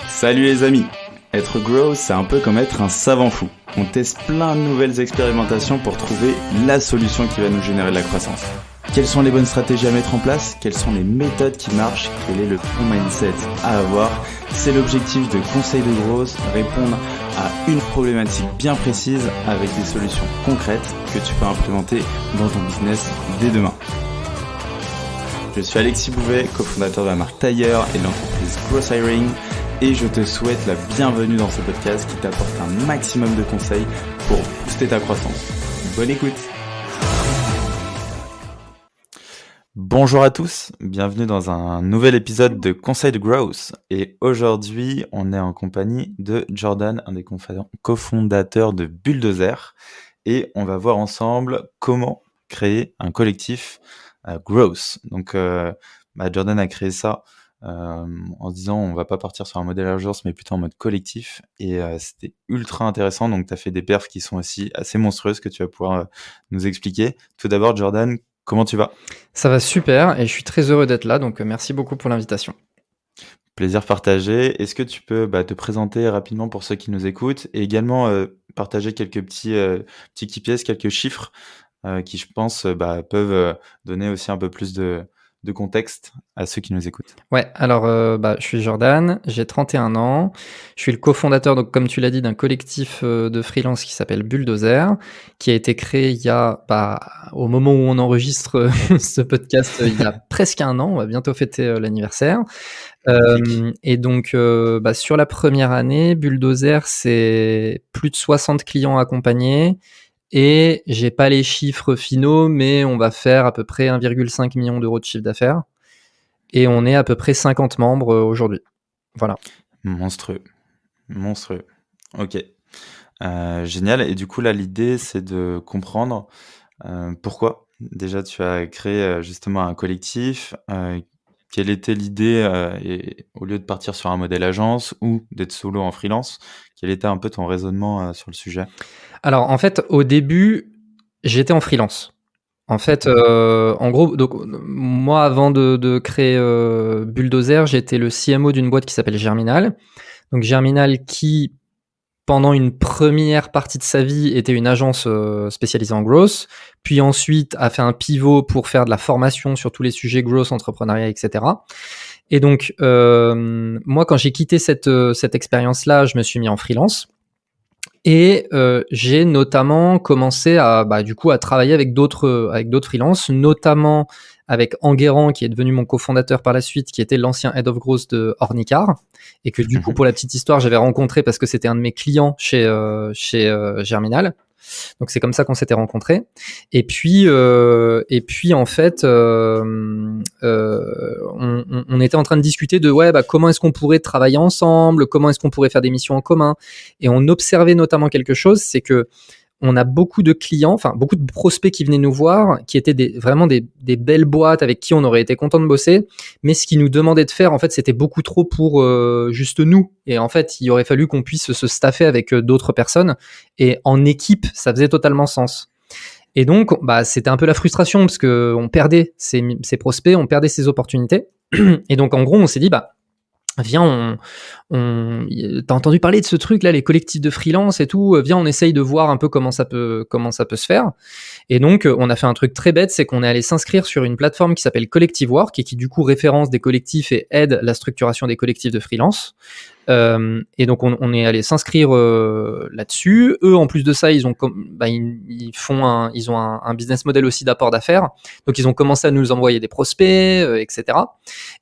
Salut les amis. Être grow, c'est un peu comme être un savant fou. On teste plein de nouvelles expérimentations pour trouver la solution qui va nous générer de la croissance. Quelles sont les bonnes stratégies à mettre en place? Quelles sont les méthodes qui marchent? Quel est le bon mindset à avoir? C'est l'objectif de Conseil de Growth, répondre à une problématique bien précise avec des solutions concrètes que tu peux implémenter dans ton business dès demain. Je suis Alexis Bouvet, cofondateur de la marque Tailleur et de l'entreprise Growth Hiring, et je te souhaite la bienvenue dans ce podcast qui t'apporte un maximum de conseils pour booster ta croissance. Bonne écoute! Bonjour à tous, bienvenue dans un nouvel épisode de Conseil de Growth. Et aujourd'hui, on est en compagnie de Jordan, un des cofondateurs de Bulldozer. Et on va voir ensemble comment créer un collectif Growth. Donc, Jordan a créé ça en se disant on va pas partir sur un modèle agence mais plutôt en mode collectif. Et c'était ultra intéressant. Donc, tu as fait des perfs qui sont aussi assez monstrueuses que tu vas pouvoir nous expliquer. Tout d'abord, Jordan, comment tu vas? Ça va super et je suis très heureux d'être là, donc merci beaucoup pour l'invitation. Plaisir partagé. Est-ce que tu peux te présenter rapidement pour ceux qui nous écoutent et également partager quelques petits KPIs, quelques chiffres qui, je pense, peuvent donner aussi un peu plus de contexte à ceux qui nous écoutent. Ouais, alors je suis Jordan, j'ai 31 ans, je suis le cofondateur, donc comme tu l'as dit, d'un collectif de freelance qui s'appelle Bulldozer, qui a été créé il y a, au moment où on enregistre ce podcast, il y a presque un an, on va bientôt fêter l'anniversaire. Et donc sur la première année, Bulldozer, c'est plus de 60 clients accompagnés. Et j'ai pas les chiffres finaux, mais on va faire à peu près 1,5 million d'euros de chiffre d'affaires. Et on est à peu près 50 membres aujourd'hui. Voilà. Monstrueux. Ok. Génial. Et du coup, là, l'idée, c'est de comprendre pourquoi. Déjà, tu as créé justement un collectif. Quelle était l'idée et au lieu de partir sur un modèle agence ou d'être solo en freelance, quel était un peu ton raisonnement sur le sujet? Alors, en fait, au début, j'étais en freelance. En fait, en gros, donc, moi, avant de créer Bulldozer, j'étais le CMO d'une boîte qui s'appelle Germinal. Donc, Germinal qui, pendant une première partie de sa vie, était une agence spécialisée en growth, puis ensuite a fait un pivot pour faire de la formation sur tous les sujets growth, entrepreneuriat, etc. Et donc, moi, quand j'ai quitté cette expérience-là, je me suis mis en freelance. Et j'ai notamment commencé à travailler avec d'autres freelances, notamment avec Enguerrand, qui est devenu mon cofondateur par la suite, qui était l'ancien Head of Growth de Ornicar, et que du coup, pour la petite histoire, j'avais rencontré parce que c'était un de mes clients chez Germinal. Donc c'est comme ça qu'on s'était rencontrés. Et puis en fait, on était en train de discuter de comment est-ce qu'on pourrait travailler ensemble, comment est-ce qu'on pourrait faire des missions en commun. Et on observait notamment quelque chose, c'est que on a beaucoup de clients, enfin beaucoup de prospects qui venaient nous voir, qui étaient vraiment des belles boîtes avec qui on aurait été content de bosser, mais ce qu'ils nous demandaient de faire, en fait, c'était beaucoup trop pour juste nous. Et en fait, il aurait fallu qu'on puisse se staffer avec d'autres personnes. Et en équipe, ça faisait totalement sens. Et donc, c'était un peu la frustration parce que on perdait ces prospects, on perdait ces opportunités. Et donc, en gros, on s'est dit, viens, t'as entendu parler de ce truc là, les collectifs de freelance et tout, viens, on essaye de voir un peu comment ça peut se faire. Et donc on a fait un truc très bête, c'est qu'on est allé s'inscrire sur une plateforme qui s'appelle Collective Work et qui du coup référence des collectifs et aide la structuration des collectifs de freelance. Et donc on est allé s'inscrire là-dessus. Eux, en plus de ça, ils ont ils ont un business model aussi d'apport d'affaires. Donc ils ont commencé à nous envoyer des prospects, etc.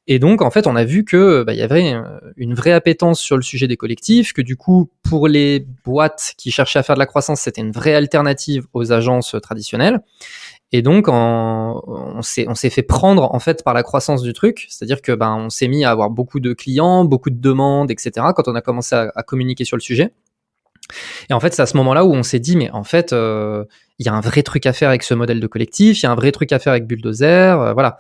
Et donc en fait, on a vu que il y avait une vraie appétence sur le sujet des collectifs, que du coup pour les boîtes qui cherchaient à faire de la croissance, c'était une vraie alternative aux agences traditionnelles. Et donc, on s'est fait prendre en fait par la croissance du truc, c'est-à-dire que on s'est mis à avoir beaucoup de clients, beaucoup de demandes, etc. Quand on a commencé à communiquer sur le sujet. Et en fait, c'est à ce moment-là où on s'est dit, mais en fait, il y a un vrai truc à faire avec ce modèle de collectif, il y a un vrai truc à faire avec Bulldozer, voilà.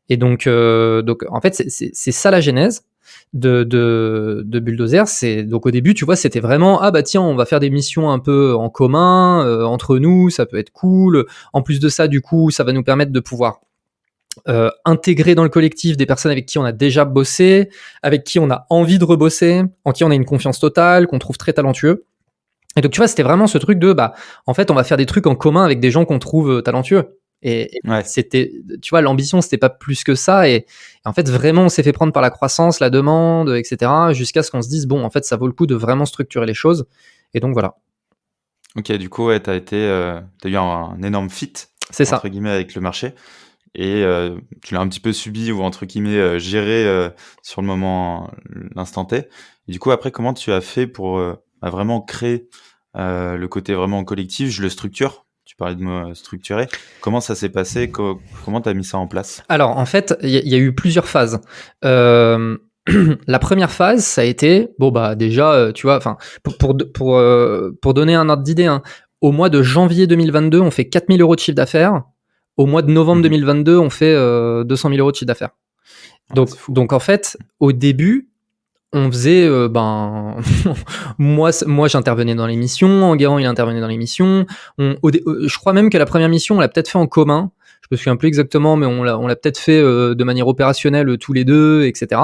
Et donc en fait, c'est ça la genèse de Bulldozer. C'est donc au début, tu vois, c'était vraiment tiens, on va faire des missions un peu en commun entre nous, ça peut être cool. En plus de ça, du coup, ça va nous permettre de pouvoir intégrer dans le collectif des personnes avec qui on a déjà bossé, avec qui on a envie de rebosser, en qui on a une confiance totale, qu'on trouve très talentueux. Et donc, tu vois, c'était vraiment ce truc de, en fait, on va faire des trucs en commun avec des gens qu'on trouve talentueux. Et c'était, tu vois, l'ambition, c'était pas plus que ça. Et en fait, vraiment, on s'est fait prendre par la croissance, la demande, etc., jusqu'à ce qu'on se dise, bon, en fait, ça vaut le coup de vraiment structurer les choses. Et donc, voilà. Ok, du coup, ouais, t'as eu un énorme fit, C'est ça. entre guillemets, avec le marché. Et tu l'as un petit peu subi ou entre guillemets géré sur le moment, l'instant T. Et du coup, après, comment tu as fait pour vraiment créer le côté vraiment collectif? Je le structure. Tu parlais de me structurer. Comment ça s'est passé? Comment tu as mis ça en place? Alors, en fait, il y a eu plusieurs phases. La première phase, ça a été, déjà, tu vois, enfin, pour donner un ordre d'idée, hein, au mois de janvier 2022, on fait 4 000 € de chiffre d'affaires. Au mois de novembre 2022, on fait 200 000 € de chiffre d'affaires. Donc, en fait, au début, on faisait, moi j'intervenais dans l'émission, Enguerrand il intervenait dans l'émission. Je crois même que la première mission, on l'a peut-être fait en commun. Je me souviens plus exactement, mais on l'a peut-être fait de manière opérationnelle tous les deux, etc.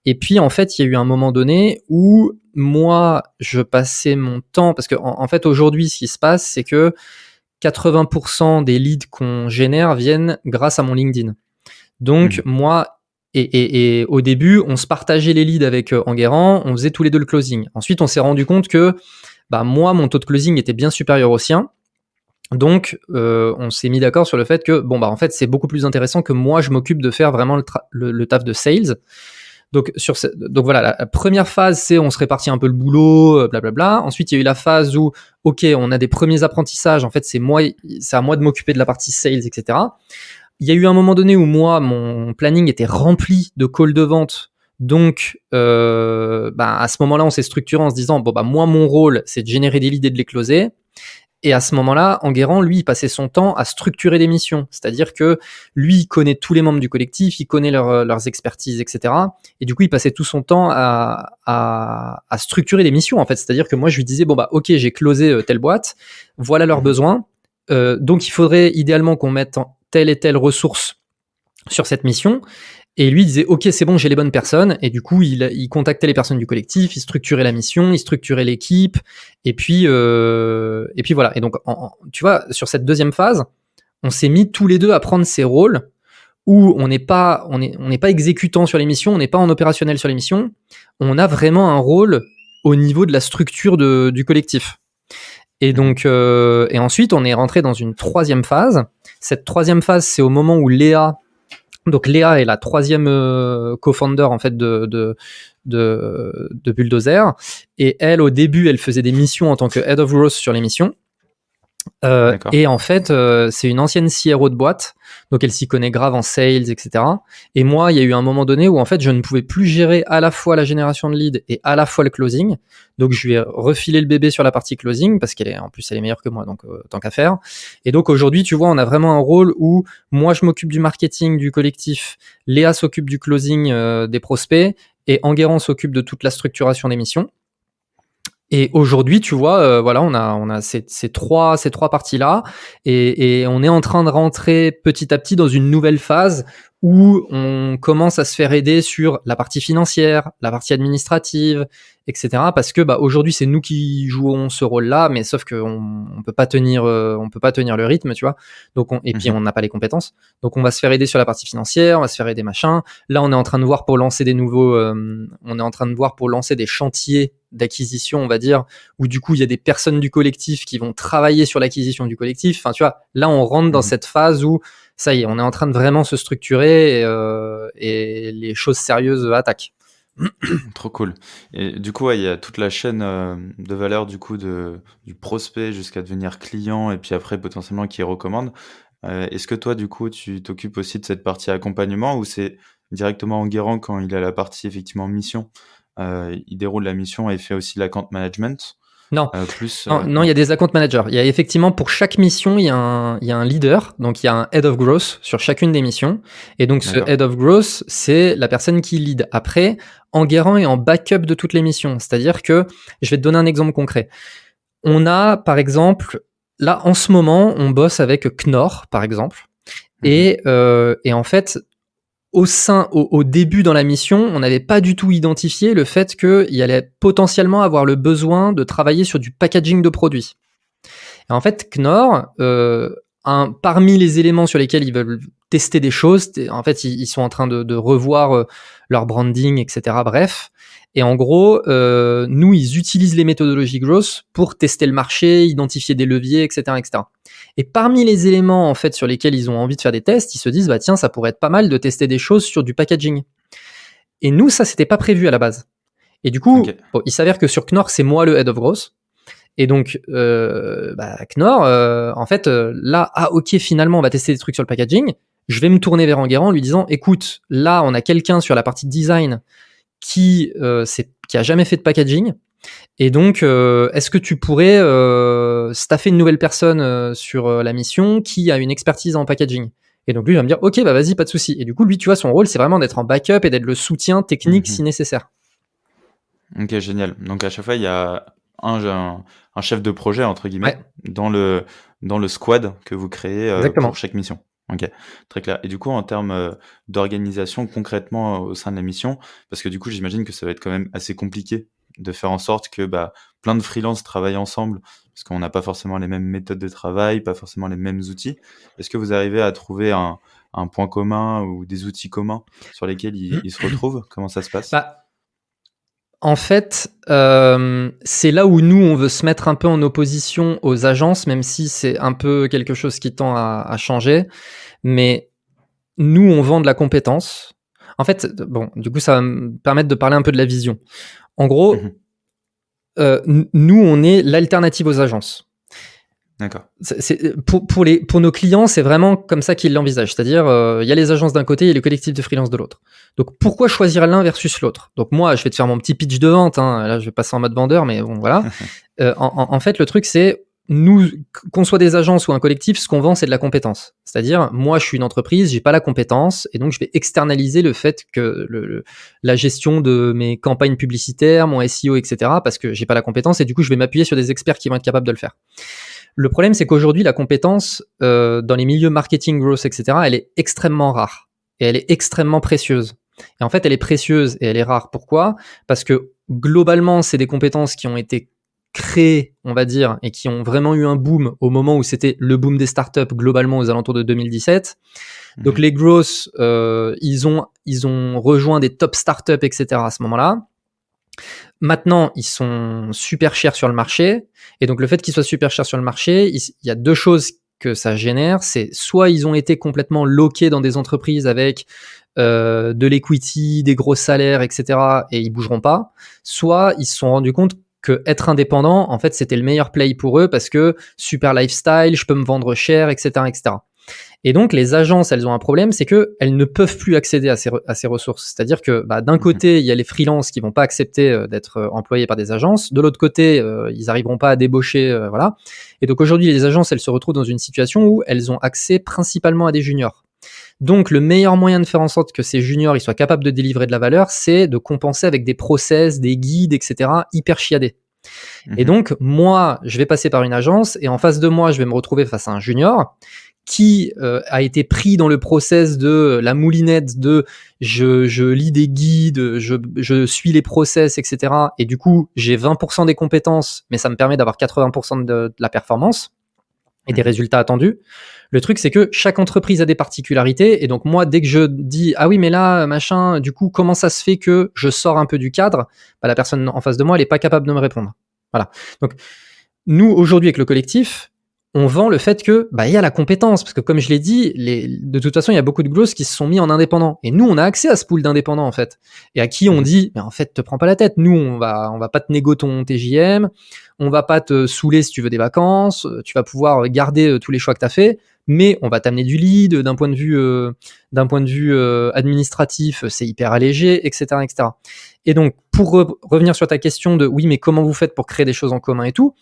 Et puis en fait, il y a eu un moment donné où moi, je passais mon temps, parce que en fait aujourd'hui, ce qui se passe, c'est que 80% des leads qu'on génère viennent grâce à mon LinkedIn. Donc moi, et au début, on se partageait les leads avec Enguerrand, on faisait tous les deux le closing. Ensuite, on s'est rendu compte que moi, mon taux de closing était bien supérieur au sien. Donc, on s'est mis d'accord sur le fait que, en fait, c'est beaucoup plus intéressant que moi, je m'occupe de faire vraiment le taf de sales. Donc voilà, la première phase, c'est on se répartit un peu le boulot, blablabla. Ensuite, il y a eu la phase où, ok, on a des premiers apprentissages. En fait, c'est à moi de m'occuper de la partie sales, etc. Il y a eu un moment donné où moi, mon planning était rempli de calls de vente. Donc, à ce moment-là, on s'est structuré en se disant, moi, mon rôle, c'est de générer des leads et de les closer. Et à ce moment-là, Enguerrand, lui, il passait son temps à structurer des missions. C'est-à-dire que lui, il connaît tous les membres du collectif, il connaît leurs expertises, etc. Et du coup, il passait tout son temps à structurer des missions, en fait. C'est-à-dire que moi, je lui disais, ok, j'ai closé telle boîte, voilà leurs besoins. Donc, il faudrait idéalement qu'on mette telle et telle ressource sur cette mission. Et lui, il disait, ok, c'est bon, j'ai les bonnes personnes. Et du coup, il contactait les personnes du collectif, il structurait la mission, il structurait l'équipe. Et puis voilà. Et donc, tu vois, sur cette deuxième phase, on s'est mis tous les deux à prendre ces rôles où on n'est pas exécutant sur les missions, on n'est pas en opérationnel sur les missions. On a vraiment un rôle au niveau de la structure du collectif. Et donc, et ensuite, on est rentré dans une troisième phase. Cette troisième phase, c'est au moment où Léa est la troisième co-founder en fait de Bulldozer. Et elle, au début, elle faisait des missions en tant que head of growth sur les missions. Et en fait, c'est une ancienne CRO de boîte, donc elle s'y connaît grave en sales, etc. Et moi, il y a eu un moment donné où en fait, je ne pouvais plus gérer à la fois la génération de leads et à la fois le closing. Donc, je lui ai refilé le bébé sur la partie closing parce qu'elle est meilleure que moi, donc tant qu'à faire. Et donc aujourd'hui, tu vois, on a vraiment un rôle où moi, je m'occupe du marketing du collectif, Léa s'occupe du closing des prospects et Enguerrand s'occupe de toute la structuration des missions. Et aujourd'hui, tu vois, voilà, on a ces trois parties-là, et on est en train de rentrer petit à petit dans une nouvelle phase où on commence à se faire aider sur la partie financière, la partie administrative, etc. Parce que aujourd'hui, c'est nous qui jouons ce rôle-là, mais sauf qu'on peut pas tenir le rythme, tu vois. Donc puis on n'a pas les compétences. Donc on va se faire aider sur la partie financière, on va se faire aider machin. Là, on est en train de voir pour lancer des chantiers d'acquisition, on va dire, où du coup il y a des personnes du collectif qui vont travailler sur l'acquisition du collectif. Enfin, tu vois, là on rentre dans cette phase où ça y est, on est en train de vraiment se structurer et les choses sérieuses attaquent. Trop cool. Et du coup, il y a toute la chaîne de valeur du coup du prospect jusqu'à devenir client et puis après potentiellement qui recommande. Est-ce que toi, du coup, tu t'occupes aussi de cette partie accompagnement ou c'est directement Enguerrand quand il a la partie effectivement mission, il déroule la mission et fait aussi l'account management? Non, il y a des account managers. Il y a effectivement pour chaque mission, il y a un leader, donc il y a un head of growth sur chacune des missions. Et donc ce head of growth, c'est la personne qui lead. Après, Enguerrand est en backup de toutes les missions. C'est-à-dire que, je vais te donner un exemple concret. On a, par exemple, là en ce moment, on bosse avec Knorr, par exemple. Et en fait, au début dans la mission, on n'avait pas du tout identifié le fait qu'il y allait potentiellement avoir le besoin de travailler sur du packaging de produits. Et en fait, Knorr, parmi les éléments sur lesquels ils veulent tester des choses, en fait, ils sont en train de revoir leur branding, etc. Bref. Et en gros, nous, ils utilisent les méthodologies growth pour tester le marché, identifier des leviers, etc., etc. Et parmi les éléments, en fait, sur lesquels ils ont envie de faire des tests, ils se disent, bah tiens, ça pourrait être pas mal de tester des choses sur du packaging. Et nous, ça, c'était pas prévu à la base. Et du coup, bon, il s'avère que sur Knorr, c'est moi le head of growth. Et donc, Knorr, en fait, là, ok, finalement, on va tester des trucs sur le packaging. Je vais me tourner vers Enguerrand en lui disant, écoute, là, on a quelqu'un sur la partie design qui a jamais fait de packaging. Et donc, est-ce que tu pourrais staffer une nouvelle personne sur la mission qui a une expertise en packaging? Et donc, lui, il va me dire, ok, bah vas-y, pas de souci. Et du coup, lui, tu vois, son rôle, c'est vraiment d'être en backup et d'être le soutien technique si nécessaire. Ok, génial. Donc, à chaque fois, il y a un chef de projet, entre guillemets, dans le squad que vous créez pour chaque mission. Ok, très clair. Et du coup, en termes d'organisation concrètement au sein de la mission, parce que du coup, j'imagine que ça va être quand même assez compliqué de faire en sorte que plein de freelances travaillent ensemble, parce qu'on n'a pas forcément les mêmes méthodes de travail, pas forcément les mêmes outils. Est-ce que vous arrivez à trouver un point commun ou des outils communs sur lesquels ils se retrouvent? Comment ça se passe? En fait, c'est là où nous, on veut se mettre un peu en opposition aux agences, même si c'est un peu quelque chose qui tend à changer. Mais nous, on vend de la compétence. En fait, bon, du coup, ça va me permettre de parler un peu de la vision. En gros, nous, on est l'alternative aux agences. D'accord. Pour nos clients, c'est vraiment comme ça qu'ils l'envisagent. C'est-à-dire, il y a les agences d'un côté et les collectifs de freelance de l'autre. Donc, pourquoi choisir l'un versus l'autre? Donc, moi, je vais te faire mon petit pitch de vente. Là, je vais passer en mode vendeur, mais bon, voilà. En fait, le truc, c'est nous, qu'on soit des agences ou un collectif, ce qu'on vend, c'est de la compétence. C'est-à-dire, moi, je suis une entreprise, j'ai pas la compétence, et donc je vais externaliser le fait que la gestion de mes campagnes publicitaires, mon SEO, etc., parce que j'ai pas la compétence, et du coup, je vais m'appuyer sur des experts qui vont être capables de le faire. Le problème, c'est qu'aujourd'hui, la compétence, dans les milieux marketing, growth, etc., elle est extrêmement rare, et elle est extrêmement précieuse. Et en fait, elle est précieuse et elle est rare. Pourquoi? Parce que globalement, c'est des compétences qui ont été créés, on va dire, et qui ont vraiment eu un boom au moment où c'était le boom des startups globalement aux alentours de 2017. Donc les growth, ils ont rejoint des top startups, etc. à ce moment-là. Maintenant, ils sont super chers sur le marché. Et donc le fait qu'ils soient super chers sur le marché, il y a deux choses que ça génère. C'est soit ils ont été complètement loqués dans des entreprises avec de l'equity, des gros salaires, etc. et ils bougeront pas. Soit ils se sont rendus compte que être indépendant, en fait, c'était le meilleur play pour eux parce que super lifestyle, je peux me vendre cher, etc., etc. Et donc, les agences, elles ont un problème, c'est que elles ne peuvent plus accéder à ces ressources. C'est-à-dire que d'un côté, il y a les freelances qui vont pas accepter d'être employés par des agences. De l'autre côté, ils arriveront pas à débaucher, voilà. Et donc aujourd'hui, les agences, elles se retrouvent dans une situation où elles ont accès principalement à des juniors. Donc, le meilleur moyen de faire en sorte que ces juniors ils soient capables de délivrer de la valeur, c'est de compenser avec des process, des guides, etc., hyper chiadés. Et donc, moi, je vais passer par une agence et en face de moi, je vais me retrouver face à un junior qui a été pris dans le process de la moulinette de je lis des guides, je suis les process, etc. Et du coup, j'ai 20% des compétences, mais ça me permet d'avoir 80% de la performance et des résultats attendus. Le truc, c'est que chaque entreprise a des particularités. Et donc, moi, dès que je dis, ah oui, mais là, machin, du coup, comment ça se fait que je sors un peu du cadre? La personne en face de moi, elle n'est pas capable de me répondre. Voilà. Donc, nous, aujourd'hui, avec le collectif, on vend le fait que il y a la compétence. Parce que, comme je l'ai dit, de toute façon, il y a beaucoup de grosses qui se sont mis en indépendant. Et nous, on a accès à ce pool d'indépendants, en fait. Et à qui on dit, mais en fait, te prends pas la tête. Nous, on va pas te négo ton TJM. On va pas te saouler si tu veux des vacances. Tu vas pouvoir garder tous les choix que tu as fait. Mais on va t'amener du lead d'un point de vue administratif, c'est hyper allégé, etc., etc. Et donc, pour revenir sur ta question de oui, mais comment vous faites pour créer des choses en commun et tout,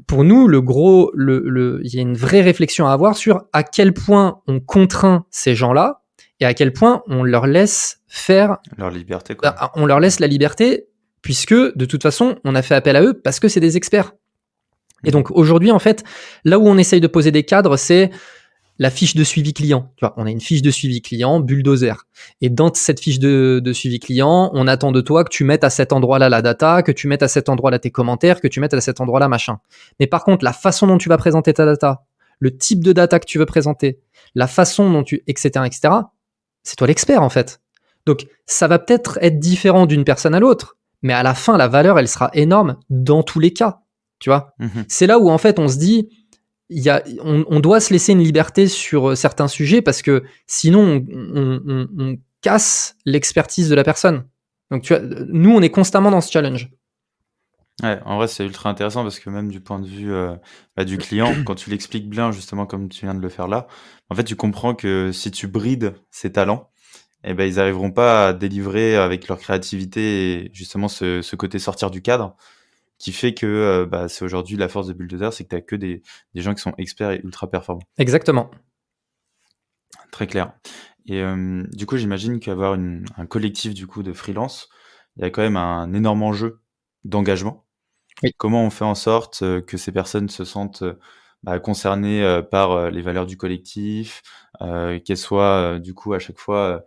pour nous, il y a une vraie réflexion à avoir sur à quel point on contraint ces gens-là et à quel point on leur laisse faire leur liberté, quoi. On leur laisse la liberté, puisque de toute façon, on a fait appel à eux parce que c'est des experts. Et donc aujourd'hui, en fait, là où on essaye de poser des cadres, c'est la fiche de suivi client. Tu vois, on a une fiche de suivi client, Bulldozer. Et dans cette fiche de suivi client, on attend de toi que tu mettes à cet endroit-là la data, que tu mettes à cet endroit-là tes commentaires, que tu mettes à cet endroit-là machin. Mais par contre, la façon dont tu vas présenter ta data, le type de data que tu veux présenter, la façon dont etc., c'est toi l'expert en fait. Donc, ça va peut-être être différent d'une personne à l'autre, mais à la fin, la valeur, elle sera énorme dans tous les cas. Tu vois, c'est là où en fait, on se dit, on doit se laisser une liberté sur certains sujets parce que sinon, on casse l'expertise de la personne. Donc, tu vois, nous, on est constamment dans ce challenge. Ouais, en vrai, c'est ultra intéressant parce que même du point de vue du client, quand tu l'expliques bien, justement, comme tu viens de le faire là, en fait, tu comprends que si tu brides ses talents, eh ben, ils n'arriveront pas à délivrer avec leur créativité et justement ce côté sortir du cadre qui fait que c'est aujourd'hui la force de Bulldozer, c'est que tu n'as que des gens qui sont experts et ultra performants. Exactement. Très clair. Et du coup, j'imagine qu'avoir un collectif du coup de freelance, il y a quand même un énorme enjeu d'engagement. Oui. Comment on fait en sorte que ces personnes se sentent concernées par les valeurs du collectif, qu'elles soient du coup à chaque fois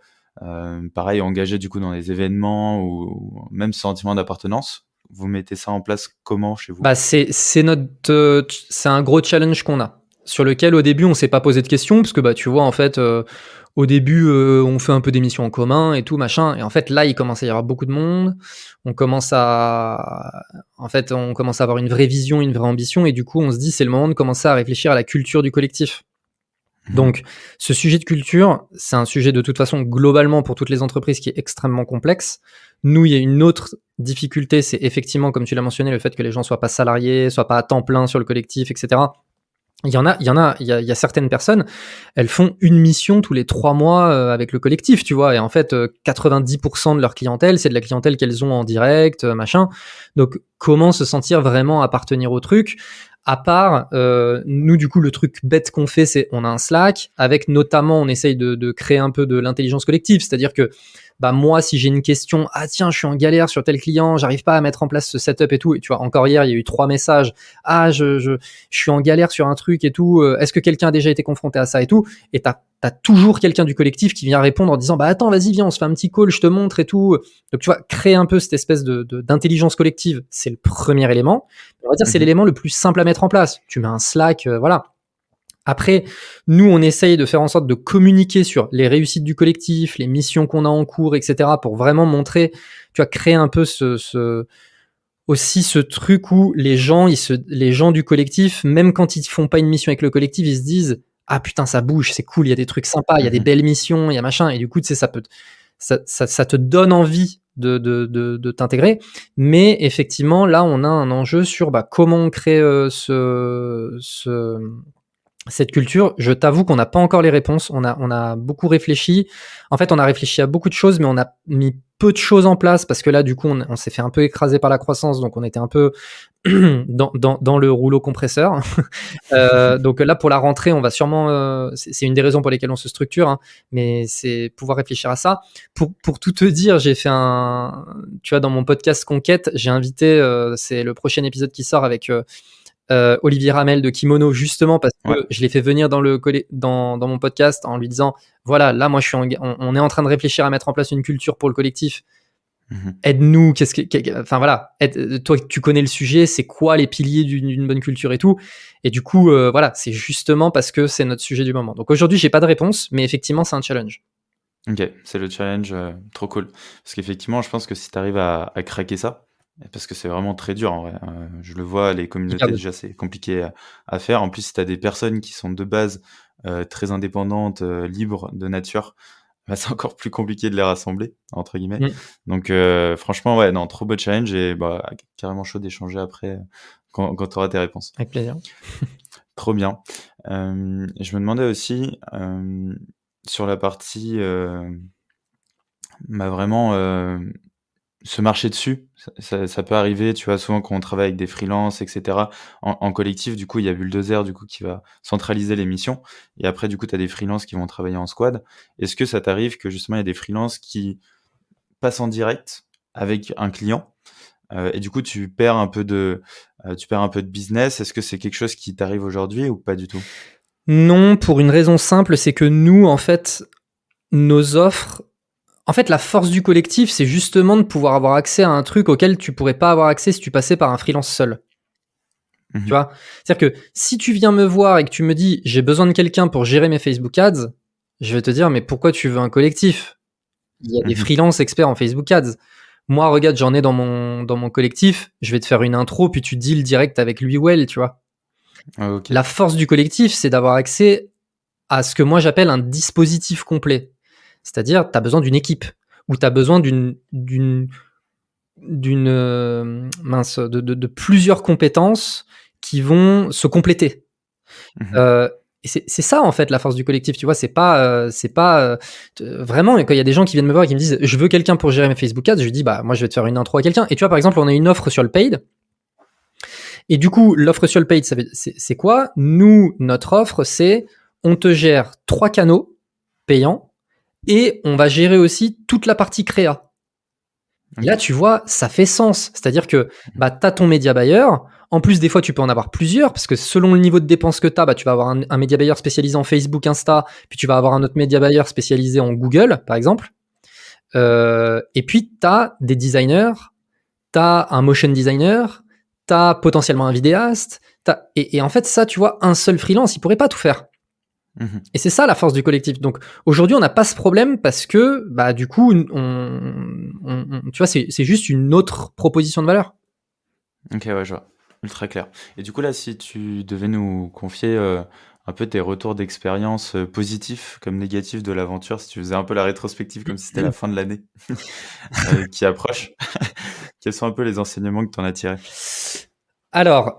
pareil engagées du coup dans les événements ou même ce sentiment d'appartenance. Vous mettez ça en place comment chez vous? C'est un gros challenge qu'on a, sur lequel au début on s'est pas posé de questions parce que tu vois en fait au début on fait un peu d'émissions en commun et tout machin, et en fait là il commence à y avoir beaucoup de monde, on commence à avoir une vraie vision, une vraie ambition, et du coup on se dit c'est le moment de commencer à réfléchir à la culture du collectif. Donc, ce sujet de culture, c'est un sujet de toute façon globalement pour toutes les entreprises qui est extrêmement complexe. Nous, il y a une autre difficulté, c'est effectivement, comme tu l'as mentionné, le fait que les gens soient pas salariés, soient pas à temps plein sur le collectif, etc. Il y a certaines personnes, elles font une mission tous les 3 mois avec le collectif, tu vois, et en fait, 90% de leur clientèle, c'est de la clientèle qu'elles ont en direct, machin. Donc, comment se sentir vraiment appartenir au truc? À part, nous, du coup, le truc bête qu'on fait, c'est on a un Slack, avec notamment, on essaye de créer un peu de l'intelligence collective, c'est-à-dire que moi, si j'ai une question, ah tiens, je suis en galère sur tel client, j'arrive pas à mettre en place ce setup et tout, et tu vois, encore hier, il y a eu 3 messages, ah, je suis en galère sur un truc et tout, est-ce que quelqu'un a déjà été confronté à ça et tout, et t'as toujours quelqu'un du collectif qui vient répondre en disant, attends, vas-y, viens, on se fait un petit call, je te montre et tout. Donc, tu vois, créer un peu cette espèce d'intelligence collective, c'est le premier élément. On va dire c'est l'élément le plus simple à mettre en place. Tu mets un Slack, voilà. Après, nous, on essaye de faire en sorte de communiquer sur les réussites du collectif, les missions qu'on a en cours, etc., pour vraiment montrer, tu vois, créer un peu aussi ce truc où les gens du collectif, même quand ils font pas une mission avec le collectif, ils se disent, ah putain, ça bouge, c'est cool, il y a des trucs sympas, il y a des belles missions, il y a machin, et du coup, tu sais, ça te donne envie de t'intégrer. Mais effectivement, là, on a un enjeu sur comment on crée cette culture. Je t'avoue qu'on n'a pas encore les réponses. On a beaucoup réfléchi. En fait, on a réfléchi à beaucoup de choses, mais on a mis peu de choses en place parce que là, du coup, on s'est fait un peu écraser par la croissance, donc on était un peu dans le rouleau compresseur. Donc là, pour la rentrée, on va sûrement. C'est une des raisons pour lesquelles on se structure, hein, mais c'est pouvoir réfléchir à ça. Pour tout te dire, j'ai fait tu vois, dans mon podcast Conquête, j'ai invité, c'est le prochain épisode qui sort avec Olivier Ramel de Kimono, justement parce que je l'ai fait venir dans mon podcast en lui disant, voilà, là, moi, on est en train de réfléchir à mettre en place une culture pour le collectif. Aide-nous, enfin voilà, toi tu connais le sujet, c'est quoi les piliers d'une bonne culture et tout, et du coup voilà, c'est justement parce que c'est notre sujet du moment. Donc aujourd'hui j'ai pas de réponse, mais effectivement c'est un challenge. Ok, c'est le challenge, trop cool. Parce qu'effectivement, je pense que si tu arrives à craquer ça, parce que c'est vraiment très dur en vrai, je le vois, les communautés déjà c'est compliqué à faire. En plus, si tu as des personnes qui sont de base très indépendantes, libres de nature, c'est encore plus compliqué de les rassembler, entre guillemets. Donc franchement, ouais, non, trop beau challenge, et carrément chaud d'échanger après quand tu auras tes réponses. Avec plaisir. Trop bien. Je me demandais aussi, sur la partie vraiment se marcher dessus, ça peut arriver, tu vois, souvent quand on travaille avec des freelances, etc., en collectif, du coup, il y a Bulldozer, du coup, qui va centraliser les missions, et après, du coup, tu as des freelances qui vont travailler en squad. Est-ce que ça t'arrive que, justement, il y a des freelances qui passent en direct avec un client, et du coup, tu perds un peu de business? Est-ce que c'est quelque chose qui t'arrive aujourd'hui ou pas du tout? Non, pour une raison simple, c'est que nous, en fait, nos offres. En fait, la force du collectif, c'est justement de pouvoir avoir accès à un truc auquel tu pourrais pas avoir accès si tu passais par un freelance seul. Tu Mhm. vois? C'est-à-dire que si tu viens me voir et que tu me dis j'ai besoin de quelqu'un pour gérer mes Facebook Ads, je vais te dire mais pourquoi tu veux un collectif? Il y a des Mhm. freelances experts en Facebook Ads. Moi, regarde, j'en ai dans mon collectif, je vais te faire une intro, puis tu deals direct avec lui ou elle, tu vois. Ok. La force du collectif, c'est d'avoir accès à ce que moi j'appelle un dispositif complet. C'est-à-dire, tu as besoin d'une équipe ou tu as besoin de plusieurs compétences qui vont se compléter. Mhm. Euh, et c'est ça en fait la force du collectif, tu vois. C'est pas vraiment. Quand il y a des gens qui viennent me voir et qui me disent je veux quelqu'un pour gérer mes Facebook Ads, je dis bah moi je vais te faire une intro à quelqu'un. Et tu vois par exemple on a une offre sur le paid. Et du coup l'offre sur le paid c'est quoi? Nous notre offre c'est on te gère 3 canaux payants et on va gérer aussi toute la partie créa. Et là, Ok. tu vois, ça fait sens. C'est-à-dire que bah, tu as ton média buyer. En plus, des fois, tu peux en avoir plusieurs parce que selon le niveau de dépense que tu as, bah, tu vas avoir un média buyer spécialisé en Facebook, Insta, puis tu vas avoir un autre média buyer spécialisé en Google, par exemple. Et puis, tu as des designers, tu as un motion designer, tu as potentiellement un vidéaste. Et en fait, ça, tu vois, un seul freelance, il pourrait pas tout faire. Mhm. Et c'est ça la force du collectif. Donc aujourd'hui, on n'a pas ce problème parce que, bah, du coup, tu vois, c'est juste une autre proposition de valeur. Ok, ouais, je vois. Ultra clair. Et du coup, là, si tu devais nous confier un peu tes retours d'expérience positifs comme négatifs de l'aventure, si tu faisais un peu la rétrospective comme si c'était la fin de l'année qui approche, quels sont un peu les enseignements que tu en as tirés? Alors,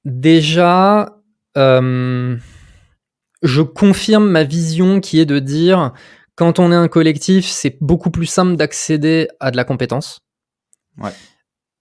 déjà, euh, je confirme ma vision qui est de dire, quand on est un collectif, c'est beaucoup plus simple d'accéder à de la compétence. Ouais.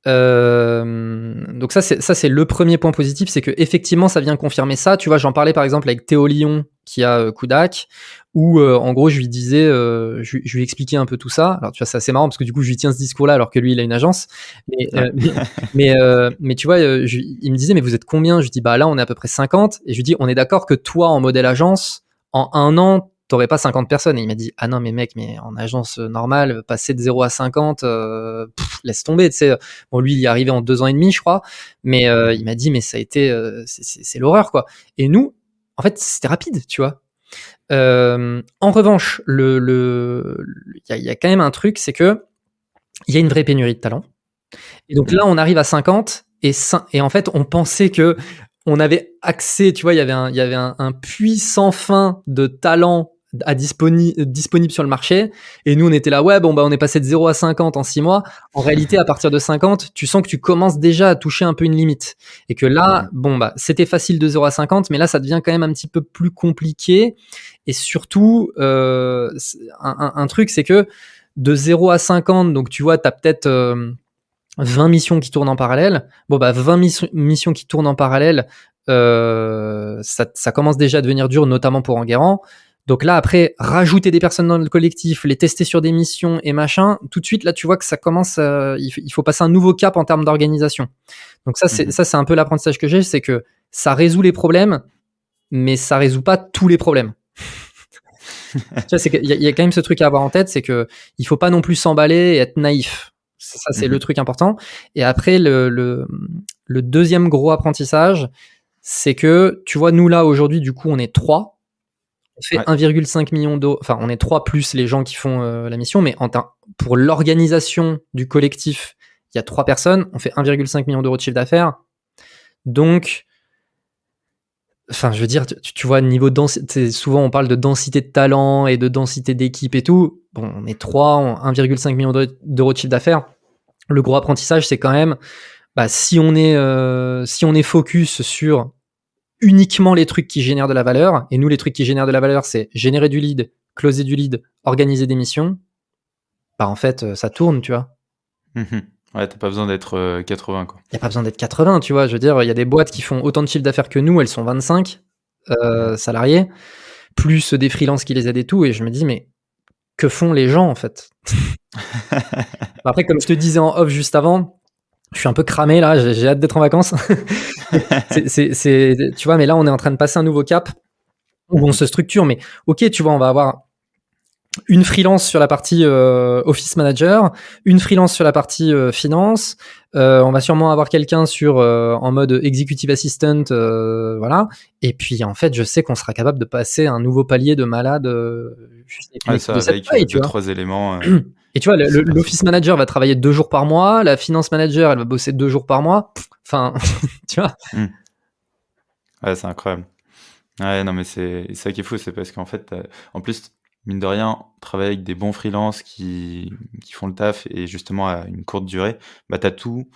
Donc ça c'est le premier point positif, c'est que effectivement ça vient confirmer ça. Tu vois, j'en parlais par exemple avec Théo Lyon qui a Kudak, où en gros je lui disais, je lui expliquais un peu tout ça. Alors tu vois, c'est assez marrant parce que du coup je lui tiens ce discours-là alors que lui il a une agence. Mais Ouais. mais tu vois, il me disait mais vous êtes combien? Je lui dis bah là on est à peu près 50 et je lui dis on est d'accord que toi en modèle agence en un an t'aurais pas 50 personnes. Et il m'a dit ah non mais mec, mais en agence normale passer de 0 à 50, laisse tomber, tu sais. Bon, lui, il y est arrivé en 2 ans et demi, je crois. Mais il Mhm. m'a dit, mais ça a été, c'est l'horreur, quoi. Et nous, en fait, c'était rapide, tu vois. En revanche, il y a quand même un truc, c'est que il y a une vraie pénurie de talent. Et donc là, Mhm. on arrive à 50 et en fait, on pensait que on avait accès, tu vois, il y avait un puits sans fin de talent disponible sur le marché. Et nous, on était là, ouais, bon, bah, on est passé de 0 à 50 en 6 mois. En réalité, à partir de 50, tu sens que tu commences déjà à toucher un peu une limite. Et que là, Mhm. bon, bah, c'était facile de 0 à 50, mais là, ça devient quand même un petit peu plus compliqué. Et surtout, un truc, c'est que de 0 à 50, donc tu vois, tu as peut-être 20 missions qui tournent en parallèle. Bon, bah, 20 missions qui tournent en parallèle, ça commence déjà à devenir dur, notamment pour Enguerrand. Donc là, après, rajouter des personnes dans le collectif, les tester sur des missions et machin, tout de suite, là, tu vois que ça commence, il faut passer un nouveau cap en termes d'organisation. Donc Mhm. ça, c'est un peu l'apprentissage que j'ai, c'est que ça résout les problèmes, mais ça résout pas tous les problèmes. Tu vois, c'est qu'il y a quand même ce truc à avoir en tête, c'est que il faut pas non plus s'emballer et être naïf. Ça, c'est le Mhm. truc important. Et après, le deuxième gros apprentissage, c'est que, tu vois, nous là, aujourd'hui, du coup, on est 3. On fait Ouais. 1,5 million d'euros. Enfin, on est 3 plus les gens qui font la mission, mais pour l'organisation du collectif, il y a 3 personnes. On fait 1,5 million d'euros de chiffre d'affaires. Donc, enfin, je veux dire, tu vois, niveau densité, souvent on parle de densité de talent et de densité d'équipe et tout. Bon, on est 3, 1,5 million d'euros de chiffre d'affaires. Le gros apprentissage, c'est quand même, bah, si on est focus sur uniquement les trucs qui génèrent de la valeur, et nous, les trucs qui génèrent de la valeur, c'est générer du lead, closer du lead, organiser des missions, bah, en fait, ça tourne, tu vois. Mhm. Ouais, t'as pas besoin d'être 80, quoi. Il n'y a pas besoin d'être 80, tu vois. Je veux dire, il y a des boîtes qui font autant de chiffre d'affaires que nous, elles sont 25 Mhm. salariés, plus des freelances qui les aident et tout. Et je me dis, mais que font les gens, en fait? Après, comme je te disais en off juste avant, Je suis un peu cramé là, j'ai hâte d'être en vacances. Tu vois, mais là, on est en train de passer un nouveau cap où on se structure. Mais ok, tu vois, on va avoir une freelance sur la partie office manager, une freelance sur la partie finance. On va sûrement avoir quelqu'un sur en mode executive assistant, voilà. Et puis en fait, je sais qu'on sera capable de passer un nouveau palier de malade juste avec une équipe ça de cette avec taille, tu deux, vois. trois éléments. Et tu vois, C'est parfait. l'office manager va travailler 2 jours par mois, la finance manager, elle va bosser 2 jours par mois. Enfin, tu vois. Ouais, c'est incroyable. Ouais, non, mais c'est ça qui est fou, c'est parce qu'en fait, en plus, mine de rien, travailler avec des bons freelances qui font le taf et justement à une courte durée, bah, tu as tous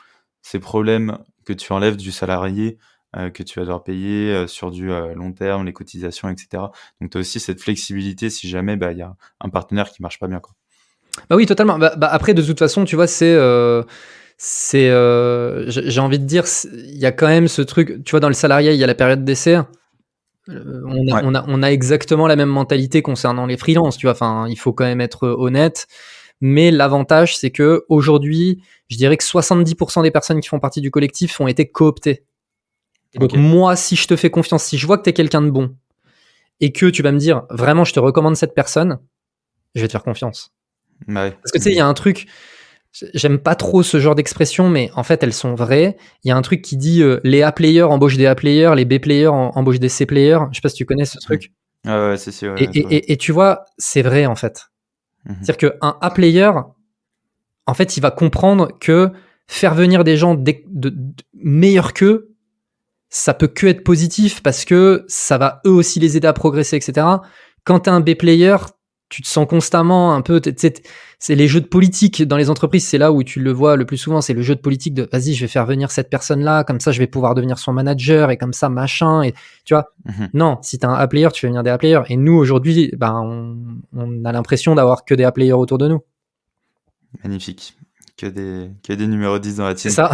ces problèmes que tu enlèves du salarié, que tu vas devoir payer sur du long terme, les cotisations, etc. Donc, tu as aussi cette flexibilité si jamais bah, il y a un partenaire qui marche pas bien, quoi. Bah oui, totalement. Bah après, de toute façon, tu vois, j'ai envie de dire, il y a quand même ce truc, tu vois, dans le salariat, il y a la période d'essai. Ouais, On a exactement la même mentalité concernant les freelances, tu vois. Enfin, il faut quand même être honnête. Mais l'avantage, c'est que aujourd'hui, je dirais que 70% des personnes qui font partie du collectif ont été cooptées. Et donc, ok. moi, si je te fais confiance, si je vois que tu es quelqu'un de bon et que tu vas me dire, vraiment, je te recommande cette personne, je vais te faire confiance. Bah ouais. Parce que tu sais, il y a un truc, j'aime pas trop ce genre d'expression, mais en fait, elles sont vraies. Il y a un truc qui dit les A players embauchent des A players, les B players embauchent des C players. Je sais pas si tu connais ce Mhm. truc. Ah ouais, si, Et, ouais, trop bien. et tu vois, c'est vrai en fait. Mhm. C'est-à-dire qu'un A player, en fait, il va comprendre que faire venir des gens meilleurs qu'eux, ça peut que être positif parce que ça va eux aussi les aider à progresser, etc. Quand tu es un B-player, tu te sens constamment un peu. C'est les jeux de politique dans les entreprises, c'est là où tu le vois le plus souvent. C'est le jeu de politique de vas-y, je vais faire venir cette personne-là, comme ça je vais pouvoir devenir son manager et comme ça machin. Et tu vois, Mhm. non, si tu es un A-player, tu fais venir des A-players. Et nous aujourd'hui, ben, on a l'impression d'avoir que des A-players autour de nous. Magnifique. Que des numéros 10 dans la C'est team. ça.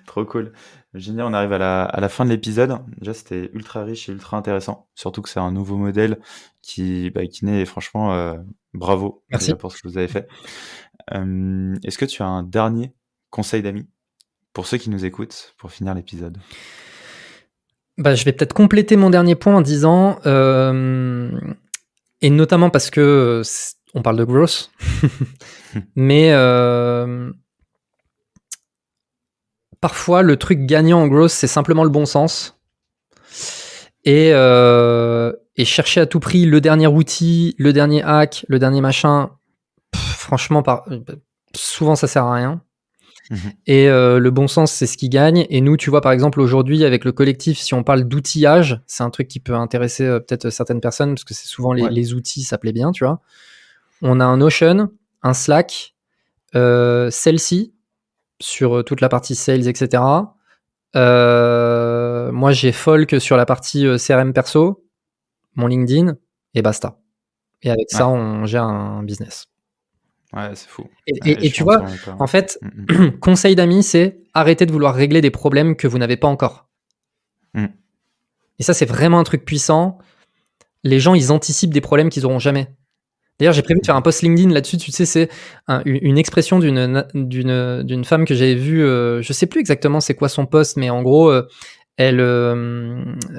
Trop cool. Génial, on arrive à la fin de l'épisode. Déjà, c'était ultra riche et ultra intéressant. Surtout que c'est un nouveau modèle qui naît. Et franchement, bravo déjà Merci. pour ce que vous avez fait. Est-ce que tu as un dernier conseil d'amis pour ceux qui nous écoutent pour finir l'épisode? Bah, je vais peut-être compléter mon dernier point en disant, et notamment parce que on parle de growth, mais parfois le truc gagnant en growth, c'est simplement le bon sens. Et chercher à tout prix le dernier outil, le dernier hack, le dernier machin, franchement, souvent ça sert à rien. Mhm. Et le bon sens, c'est ce qui gagne. Et nous, tu vois, par exemple, aujourd'hui, avec le collectif, si on parle d'outillage, c'est un truc qui peut intéresser peut-être certaines personnes, parce que c'est souvent Ouais. les outils, ça plaît bien, tu vois. On a un Notion, un Slack, celle-ci, sur toute la partie sales, etc. Moi, j'ai Folk sur la partie CRM perso, mon LinkedIn, et basta. Et avec Ouais. ça, on gère un business. Ouais, c'est fou. Et, Ouais, je et suis tu vois, entièrement d'accord. en fait, Mhm. conseil d'amis, c'est arrêter de vouloir régler des problèmes que vous n'avez pas encore. Mhm. Et ça, c'est vraiment un truc puissant. Les gens, ils anticipent des problèmes qu'ils n'auront jamais. D'ailleurs, j'ai prévu de faire un post LinkedIn là-dessus. Tu sais, c'est une expression d'une femme que j'avais vue. Je sais plus exactement c'est quoi son post, mais en gros, elle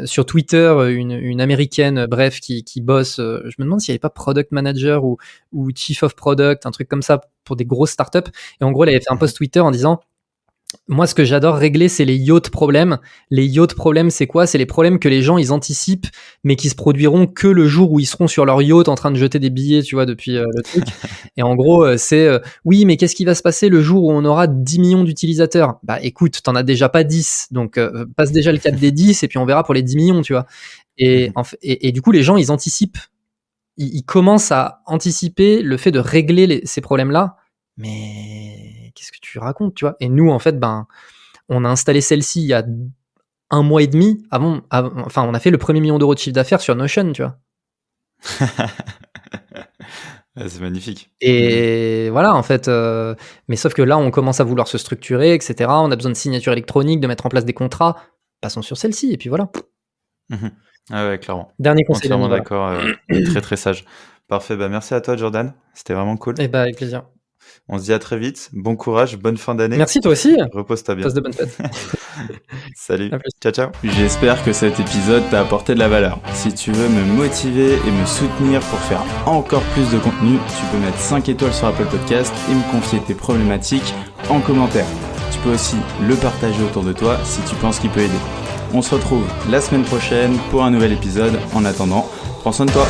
sur Twitter, une américaine, bref, qui bosse. Je me demande s'il n'y avait pas product manager ou chief of product, un truc comme ça pour des grosses startups. Et en gros, elle avait fait un post Twitter en disant moi, ce que j'adore régler, c'est les yachts problèmes. Les yachts problèmes, c'est quoi? C'est les problèmes que les gens, ils anticipent, mais qui se produiront que le jour où ils seront sur leur yacht en train de jeter des billets, tu vois, depuis le truc. Et en gros, c'est oui, mais qu'est-ce qui va se passer le jour où on aura 10 millions d'utilisateurs? Bah écoute, t'en as déjà pas 10, donc passe déjà le cap des 10 et puis on verra pour les 10 millions, tu vois. Mhm. Et du coup, les gens, ils anticipent. Ils commencent à anticiper le fait de régler ces problèmes-là. Mais qu'est-ce que tu racontes, tu vois? Et nous, en fait, ben, on a installé celle-ci il y a 1 mois et demi. Enfin, on a fait le premier million d'euros de chiffre d'affaires sur Notion, tu vois. Ouais, c'est magnifique. Mhm. Et voilà, en fait, mais sauf que là, on commence à vouloir se structurer, etc. On a besoin de signature électronique, de mettre en place des contrats. Passons sur celle-ci, et puis voilà. Mhm. Ah ouais, clairement. Dernier conseil Entièrement d'amis, voilà. d'accord. Très très sage. Parfait. Bah, merci à toi, Jordan. C'était vraiment cool. Et bah, avec plaisir. On se dit à très vite. Bon courage, bonne fin d'année. Merci, toi aussi. Repose-toi bien. Passe de bonnes fêtes. Salut. À plus. Ciao, ciao. J'espère que cet épisode t'a apporté de la valeur. Si tu veux me motiver et me soutenir pour faire encore plus de contenu, tu peux mettre 5 étoiles sur Apple Podcast et me confier tes problématiques en commentaire. Tu peux aussi le partager autour de toi si tu penses qu'il peut aider. On se retrouve la semaine prochaine pour un nouvel épisode. En attendant, prends soin de toi.